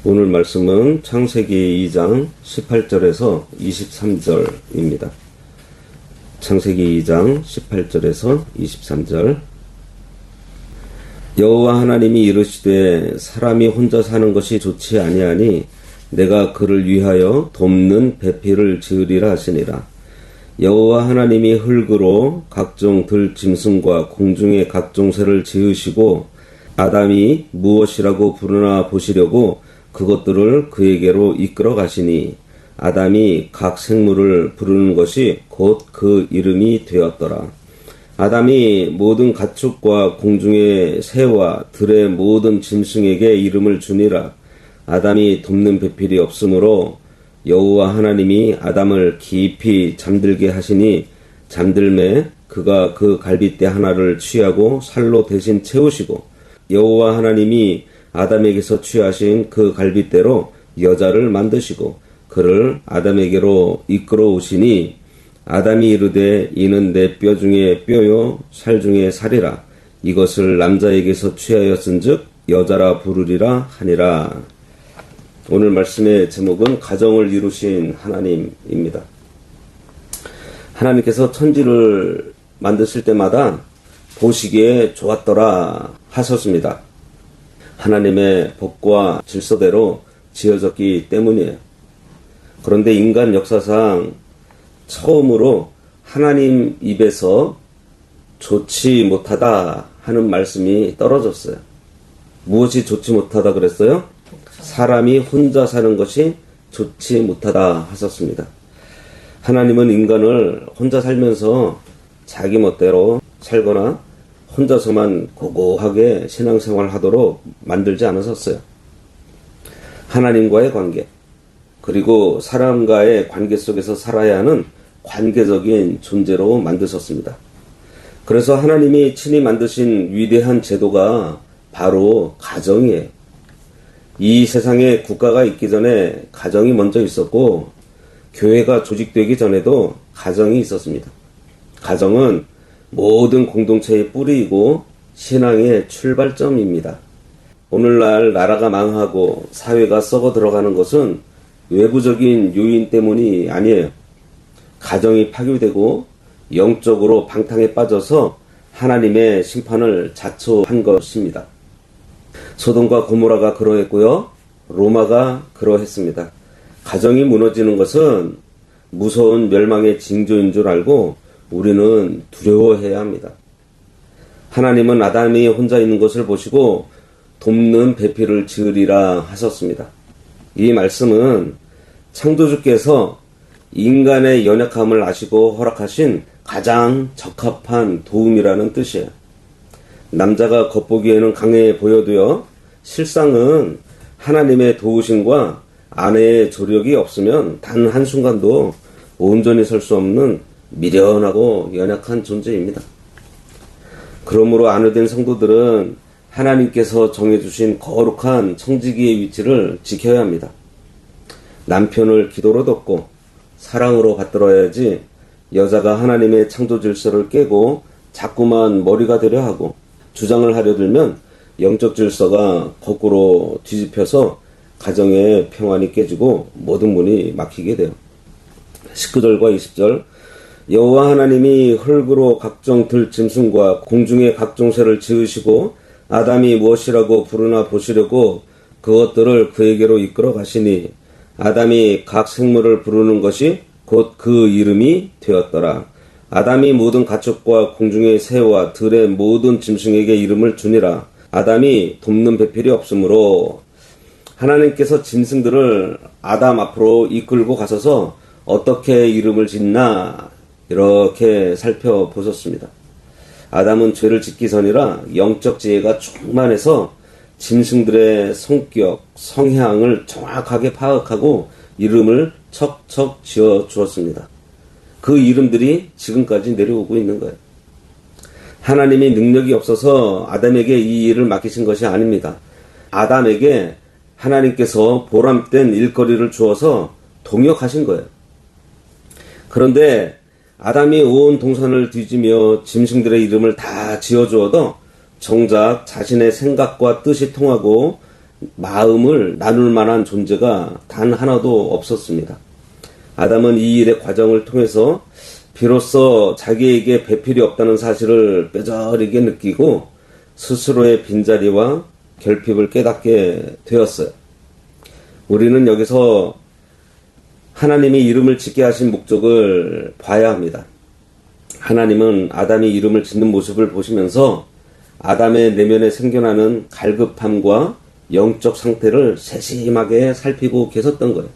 오늘 말씀은 창세기 2장 18절에서 23절입니다. 창세기 2장 18절에서 23절. 여호와 하나님이 이르시되 사람이 혼자 사는 것이 좋지 아니하니 내가 그를 위하여 돕는 배필을 지으리라 하시니라. 여호와 하나님이 흙으로 각종 들 짐승과 공중의 각종 새를 지으시고 아담이 무엇이라고 부르나 보시려고 그것들을 그에게로 이끌어 가시니 아담이 각 생물을 부르는 것이 곧 그 이름이 되었더라. 아담이 모든 가축과 공중의 새와 들의 모든 짐승에게 이름을 주니라. 아담이 돕는 배필이 없으므로 여호와 하나님이 아담을 깊이 잠들게 하시니 잠들매 그가 그 갈빗대 하나를 취하고 살로 대신 채우시고 여호와 하나님이 아담에게서 취하신 그 갈빗대로 여자를 만드시고 그를 아담에게로 이끌어 오시니 아담이 이르되 이는 내 뼈 중에 뼈요 살 중에 살이라. 이것을 남자에게서 취하였은즉 여자라 부르리라 하니라. 오늘 말씀의 제목은 가정을 이루신 하나님입니다. 하나님께서 천지를 만드실 때마다 보시기에 좋았더라 하셨습니다. 하나님의 법과 질서대로 지어졌기 때문이에요. 그런데 인간 역사상 처음으로 하나님 입에서 좋지 못하다 하는 말씀이 떨어졌어요. 무엇이 좋지 못하다 그랬어요? 사람이 혼자 사는 것이 좋지 못하다 하셨습니다. 하나님은 인간을 혼자 살면서 자기 멋대로 살거나 혼자서만 고고하게 신앙생활 하도록 만들지 않으셨어요. 하나님과의 관계, 그리고 사람과의 관계 속에서 살아야 하는 관계적인 존재로 만드셨습니다. 그래서 하나님이 친히 만드신 위대한 제도가 바로 가정이에요. 이 세상에 국가가 있기 전에 가정이 먼저 있었고 교회가 조직되기 전에도 가정이 있었습니다. 가정은 모든 공동체의 뿌리이고 신앙의 출발점입니다. 오늘날 나라가 망하고 사회가 썩어 들어가는 것은 외부적인 요인 때문이 아니에요. 가정이 파괴되고 영적으로 방탕에 빠져서 하나님의 심판을 자초한 것입니다. 소돔과 고모라가 그러했고요. 로마가 그러했습니다. 가정이 무너지는 것은 무서운 멸망의 징조인 줄 알고 우리는 두려워해야 합니다. 하나님은 아담이 혼자 있는 것을 보시고 돕는 배필을 지으리라 하셨습니다. 이 말씀은 창조주께서 인간의 연약함을 아시고 허락하신 가장 적합한 도움이라는 뜻이에요. 남자가 겉보기에는 강해 보여도요, 실상은 하나님의 도우심과 아내의 조력이 없으면 단 한순간도 온전히 설 수 없는 미련하고 연약한 존재입니다. 그러므로 아내된 성도들은 하나님께서 정해주신 거룩한 청지기의 위치를 지켜야 합니다. 남편을 기도로 돕고 사랑으로 받들어야지 여자가 하나님의 창조 질서를 깨고 자꾸만 머리가 되려 하고 주장을 하려 들면 영적 질서가 거꾸로 뒤집혀서 가정의 평안이 깨지고 모든 문이 막히게 돼요. 19절과 20절. 여호와 하나님이 흙으로 각종 들 짐승과 공중의 각종 새를 지으시고 아담이 무엇이라고 부르나 보시려고 그것들을 그에게로 이끌어 가시니 아담이 각 생물을 부르는 것이 곧 그 이름이 되었더라. 아담이 모든 가축과 공중의 새와 들의 모든 짐승에게 이름을 주니라. 아담이 돕는 배필이 없으므로 하나님께서 짐승들을 아담 앞으로 이끌고 가셔서 어떻게 이름을 짓나 이렇게 살펴보셨습니다. 아담은 죄를 짓기 전이라 영적 지혜가 충만해서 짐승들의 성격, 성향을 정확하게 파악하고 이름을 척척 지어 주었습니다. 그 이름들이 지금까지 내려오고 있는 거예요. 하나님이 능력이 없어서 아담에게 이 일을 맡기신 것이 아닙니다. 아담에게 하나님께서 보람된 일거리를 주어서 동역하신 거예요. 그런데 아담이 온 동산을 뒤지며 짐승들의 이름을 다 지어주어도 정작 자신의 생각과 뜻이 통하고 마음을 나눌 만한 존재가 단 하나도 없었습니다. 아담은 이 일의 과정을 통해서 비로소 자기에게 배필이 없다는 사실을 뼈저리게 느끼고 스스로의 빈자리와 결핍을 깨닫게 되었어요. 우리는 여기서 하나님이 이름을 짓게 하신 목적을 봐야 합니다. 하나님은 아담이 이름을 짓는 모습을 보시면서 아담의 내면에 생겨나는 갈급함과 영적 상태를 세심하게 살피고 계셨던 거예요.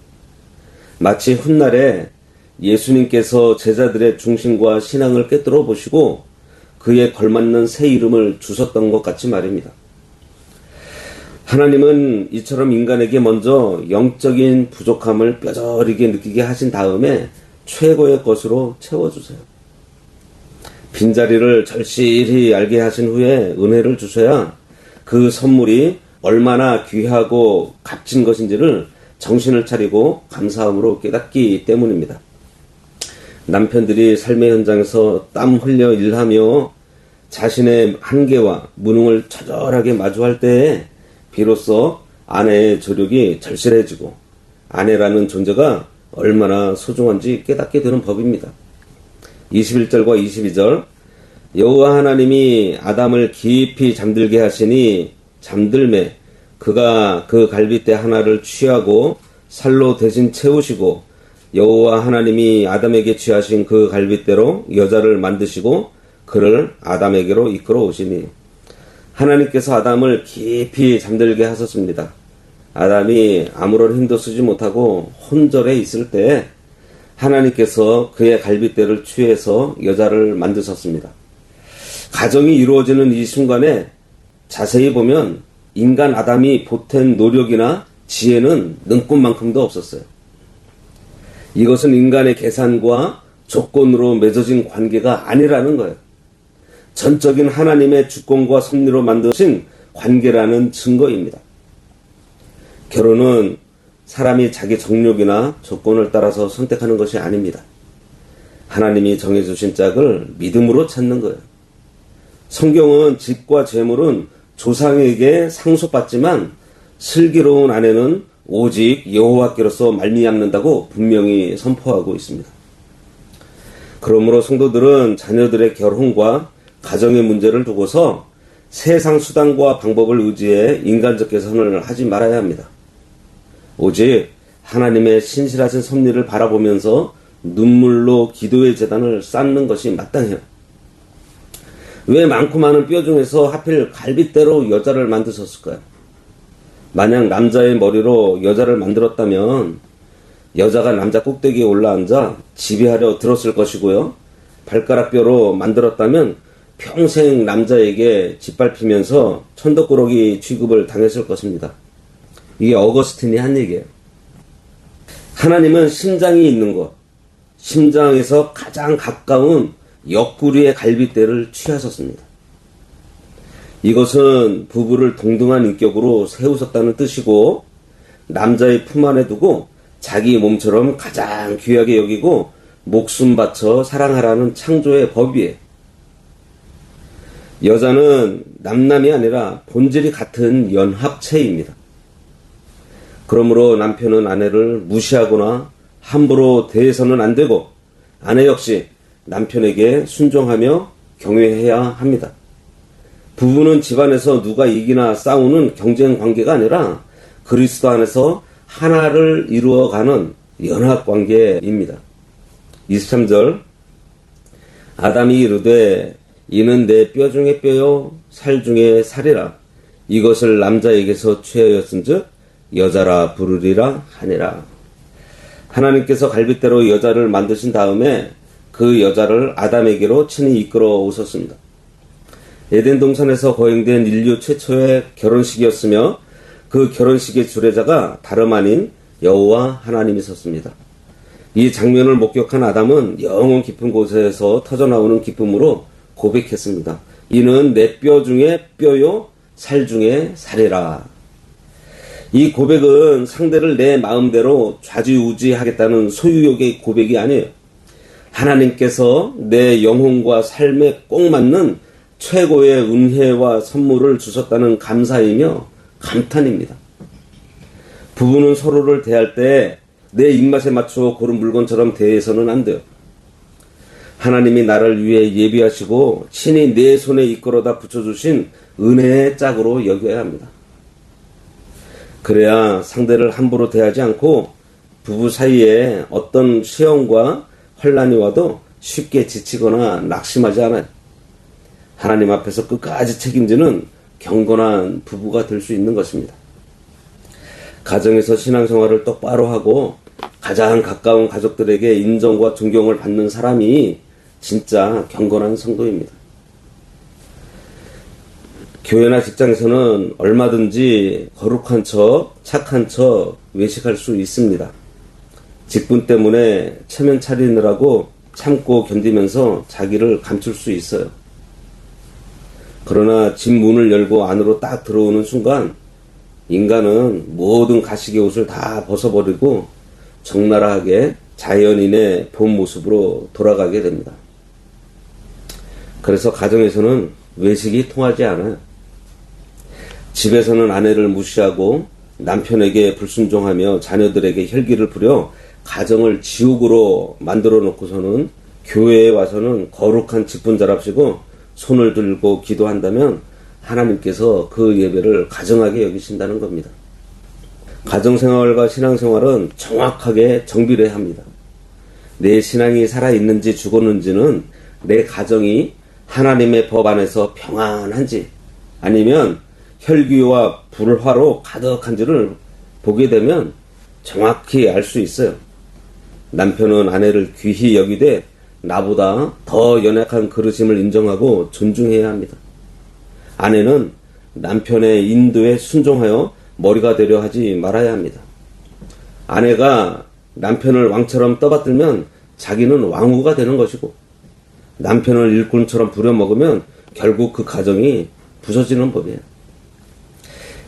마치 훗날에 예수님께서 제자들의 중심과 신앙을 꿰뚫어 보시고 그에 걸맞는 새 이름을 주셨던 것 같이 말입니다. 하나님은 이처럼 인간에게 먼저 영적인 부족함을 뼈저리게 느끼게 하신 다음에 최고의 것으로 채워주세요. 빈자리를 절실히 알게 하신 후에 은혜를 주셔야 그 선물이 얼마나 귀하고 값진 것인지를 정신을 차리고 감사함으로 깨닫기 때문입니다. 남편들이 삶의 현장에서 땀 흘려 일하며 자신의 한계와 무능을 처절하게 마주할 때에 비로소 아내의 조력이 절실해지고 아내라는 존재가 얼마나 소중한지 깨닫게 되는 법입니다. 21절과 22절 여호와 하나님이 아담을 깊이 잠들게 하시니 잠들매 그가 그 갈빗대 하나를 취하고 살로 대신 채우시고 여호와 하나님이 아담에게 취하신 그 갈빗대로 여자를 만드시고 그를 아담에게로 이끌어 오시니 하나님께서 아담을 깊이 잠들게 하셨습니다. 아담이 아무런 힘도 쓰지 못하고 혼절해 있을 때 하나님께서 그의 갈빗대를 취해서 여자를 만드셨습니다. 가정이 이루어지는 이 순간에 자세히 보면 인간 아담이 보탠 노력이나 지혜는 눈꽃만큼도 없었어요. 이것은 인간의 계산과 조건으로 맺어진 관계가 아니라는 거예요. 전적인 하나님의 주권과 섭리로 만드신 관계라는 증거입니다. 결혼은 사람이 자기 정욕이나 조건을 따라서 선택하는 것이 아닙니다. 하나님이 정해주신 짝을 믿음으로 찾는 거예요. 성경은 집과 재물은 조상에게 상속받지만 슬기로운 아내는 오직 여호와께로서 말미암는다고 분명히 선포하고 있습니다. 그러므로 성도들은 자녀들의 결혼과 가정의 문제를 두고서 세상 수단과 방법을 의지해 인간적 개선을 하지 말아야 합니다. 오직 하나님의 신실하신 섭리를 바라보면서 눈물로 기도의 제단을 쌓는 것이 마땅해요. 왜 많고 많은 뼈 중에서 하필 갈빗대로 여자를 만드셨을까요? 만약 남자의 머리로 여자를 만들었다면 여자가 남자 꼭대기에 올라앉아 지배하려 들었을 것이고요. 발가락 뼈로 만들었다면 평생 남자에게 짓밟히면서 천덕꾸러기 취급을 당했을 것입니다. 이게 어거스틴이 한 얘기예요. 하나님은 심장이 있는 곳, 심장에서 가장 가까운 옆구리의 갈빗대를 취하셨습니다. 이것은 부부를 동등한 인격으로 세우셨다는 뜻이고 남자의 품 안에 두고 자기 몸처럼 가장 귀하게 여기고 목숨 바쳐 사랑하라는 창조의 법이에요. 여자는 남남이 아니라 본질이 같은 연합체입니다. 그러므로 남편은 아내를 무시하거나 함부로 대해서는 안 되고 아내 역시 남편에게 순종하며 경외해야 합니다. 부부는 집안에서 누가 이기나 싸우는 경쟁 관계가 아니라 그리스도 안에서 하나를 이루어가는 연합 관계입니다. 23절 아담이 이르되 이는 내 뼈 중에 뼈요 살 중에 살이라 이것을 남자에게서 취하였은즉 여자라 부르리라 하니라. 하나님께서 갈빗대로 여자를 만드신 다음에 그 여자를 아담에게로 친히 이끌어 오셨습니다. 에덴 동산에서 거행된 인류 최초의 결혼식이었으며 그 결혼식의 주례자가 다름 아닌 여호와 하나님이셨습니다. 이 장면을 목격한 아담은 영혼 깊은 곳에서 터져나오는 기쁨으로 고백했습니다. 이는 내 뼈 중에 뼈요 살 중에 살이라. 이 고백은 상대를 내 마음대로 좌지우지하겠다는 소유욕의 고백이 아니에요. 하나님께서 내 영혼과 삶에 꼭 맞는 최고의 은혜와 선물을 주셨다는 감사이며 감탄입니다. 부부는 서로를 대할 때 내 입맛에 맞추어 고른 물건처럼 대해서는 안 돼요. 하나님이 나를 위해 예비하시고 친히 내 손에 이끌어다 붙여주신 은혜의 짝으로 여겨야 합니다. 그래야 상대를 함부로 대하지 않고 부부 사이에 어떤 시험과 혼란이 와도 쉽게 지치거나 낙심하지 않아요. 하나님 앞에서 끝까지 책임지는 경건한 부부가 될 수 있는 것입니다. 가정에서 신앙생활을 똑바로 하고 가장 가까운 가족들에게 인정과 존경을 받는 사람이 진짜 경건한 성도입니다. 교회나 직장에서는 얼마든지 거룩한 척, 착한 척 외식할 수 있습니다. 직분 때문에 체면 차리느라고 참고 견디면서 자기를 감출 수 있어요. 그러나 집 문을 열고 안으로 딱 들어오는 순간 인간은 모든 가식의 옷을 다 벗어버리고 적나라하게 자연인의 본 모습으로 돌아가게 됩니다. 그래서 가정에서는 외식이 통하지 않아요. 집에서는 아내를 무시하고 남편에게 불순종하며 자녀들에게 혈기를 부려 가정을 지옥으로 만들어 놓고서는 교회에 와서는 거룩한 직분자랍시고 손을 들고 기도한다면 하나님께서 그 예배를 가정하게 여기신다는 겁니다. 가정생활과 신앙생활은 정확하게 정비를 합니다. 내 신앙이 살아있는지 죽었는지는 내 가정이 하나님의 법 안에서 평안한지 아니면 혈기와 불화로 가득한지를 보게 되면 정확히 알 수 있어요. 남편은 아내를 귀히 여기되 나보다 더 연약한 그릇임을 인정하고 존중해야 합니다. 아내는 남편의 인도에 순종하여 머리가 되려 하지 말아야 합니다. 아내가 남편을 왕처럼 떠받들면 자기는 왕후가 되는 것이고 남편을 일꾼처럼 부려먹으면 결국 그 가정이 부서지는 법이에요.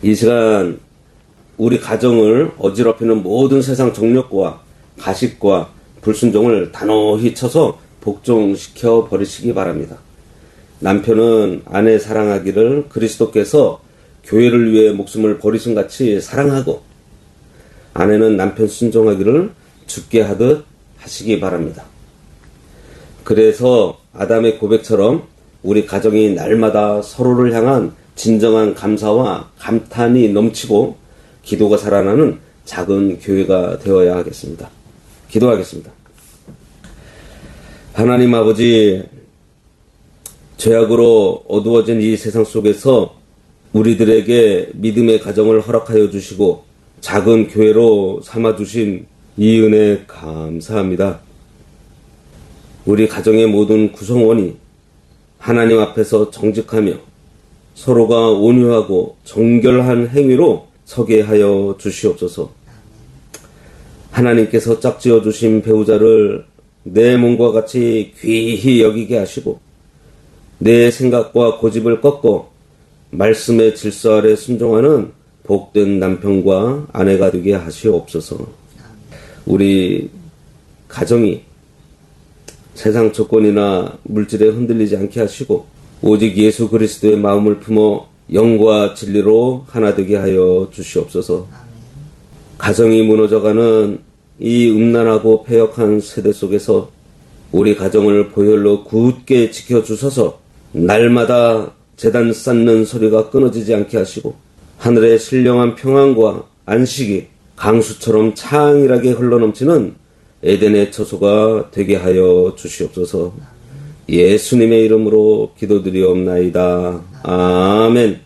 이 시간 우리 가정을 어지럽히는 모든 세상 정욕과 가식과 불순종을 단호히 쳐서 복종시켜 버리시기 바랍니다. 남편은 아내 사랑하기를 그리스도께서 교회를 위해 목숨을 버리신 같이 사랑하고 아내는 남편 순종하기를 죽게 하듯 하시기 바랍니다. 그래서 아담의 고백처럼 우리 가정이 날마다 서로를 향한 진정한 감사와 감탄이 넘치고 기도가 살아나는 작은 교회가 되어야 하겠습니다. 기도하겠습니다. 하나님 아버지, 죄악으로 어두워진 이 세상 속에서 우리들에게 믿음의 가정을 허락하여 주시고 작은 교회로 삼아주신 이 은혜 감사합니다. 우리 가정의 모든 구성원이 하나님 앞에서 정직하며 서로가 온유하고 정결한 행위로 서게 하여 주시옵소서. 하나님께서 짝지어 주신 배우자를 내 몸과 같이 귀히 여기게 하시고 내 생각과 고집을 꺾고 말씀의 질서 아래 순종하는 복된 남편과 아내가 되게 하시옵소서. 우리 가정이 세상 조건이나 물질에 흔들리지 않게 하시고 오직 예수 그리스도의 마음을 품어 영과 진리로 하나 되게 하여 주시옵소서. 가정이 무너져가는 이 음란하고 패역한 세대 속에서 우리 가정을 보혈로 굳게 지켜주셔서 날마다 제단 쌓는 소리가 끊어지지 않게 하시고 하늘의 신령한 평안과 안식이 강수처럼 창일하게 흘러넘치는 에덴의 처소가 되게 하여 주시옵소서. 예수님의 이름으로 기도드리옵나이다. 아멘.